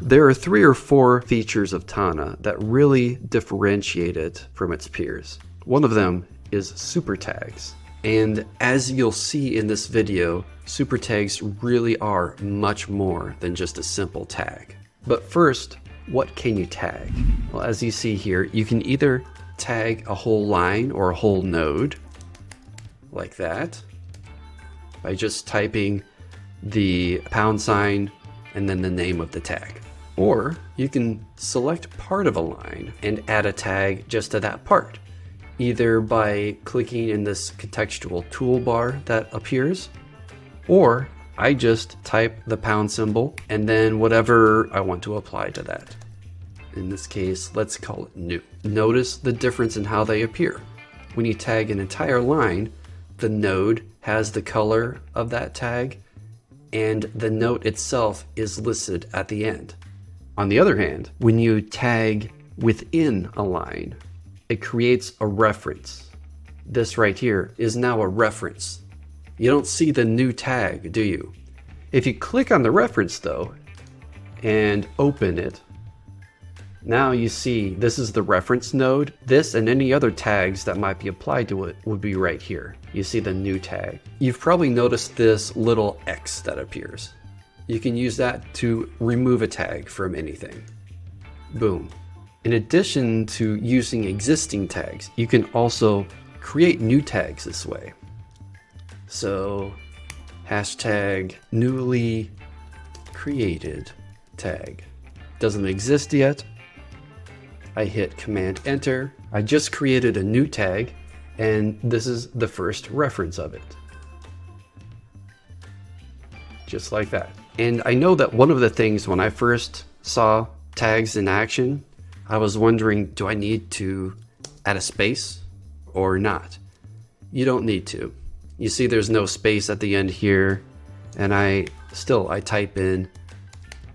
There are 3 or 4 features of Tana that really differentiate it from its peers. One of them is Supertags. And as you'll see in this video, Supertags really are much more than just a simple tag. But first, what can you tag? Well, as you see here, you can either tag a whole line or a whole node, like that, by just typing the # and then the name of the tag. Or you can select part of a line and add a tag just to that part, either by clicking in this contextual toolbar that appears, or I just type the # and then whatever I want to apply to that. In this case, let's call it new. Notice the difference in how they appear. When you tag an entire line, the node has the color of that tag, and the note itself is listed at the end. On the other hand, when you tag within a line, it creates a reference. This right here is now a reference. You don't see the new tag, do you? If you click on the reference though, and open it, now you see this is the reference node. This and any other tags that might be applied to it would be right here. You see the new tag. You've probably noticed this little X that appears. You can use that to remove a tag from anything. Boom. In addition to using existing tags, you can also create new tags this way. So hashtag newly created tag. Doesn't exist yet. I hit Command Enter. I just created a new tag, and this is the first reference of it. Just like that. And I know that one of the things when I first saw tags in action, I was wondering, do I need to add a space or not? You don't need to. You see there's no space at the end here, and I type in,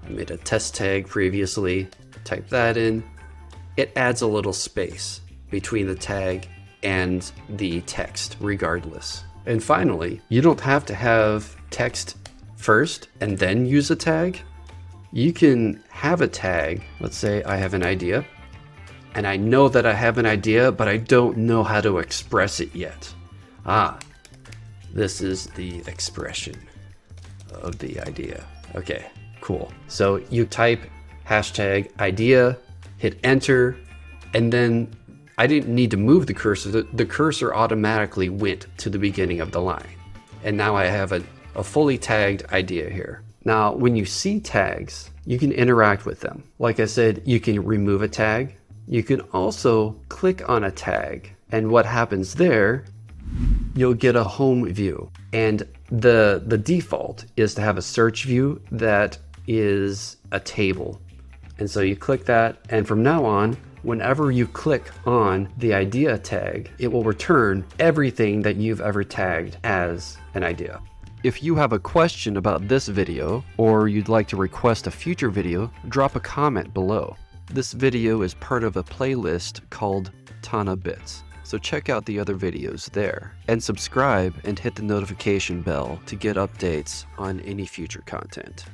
I made a test tag previously, type that in. It adds a little space between the tag and the text regardless. And finally, you don't have to have text first and then use a tag. You can have a tag. Let's say I have an idea, and I know that I have an idea, but I don't know how to express it yet. This is the expression of the idea. Okay, cool. So you type hashtag idea, hit enter, and then I didn't need to move the cursor. The cursor automatically went to the beginning of the line. And now I have a fully tagged idea here. Now, when you see tags, you can interact with them. Like I said, you can remove a tag. You can also click on a tag, and what happens there, you'll get a home view. And the default is to have a search view that is a table. And so you click that, and from now on, whenever you click on the idea tag, it will return everything that you've ever tagged as an idea. If you have a question about this video, or you'd like to request a future video, drop a comment below. This video is part of a playlist called Tana Bits, so check out the other videos there. And subscribe and hit the notification bell to get updates on any future content.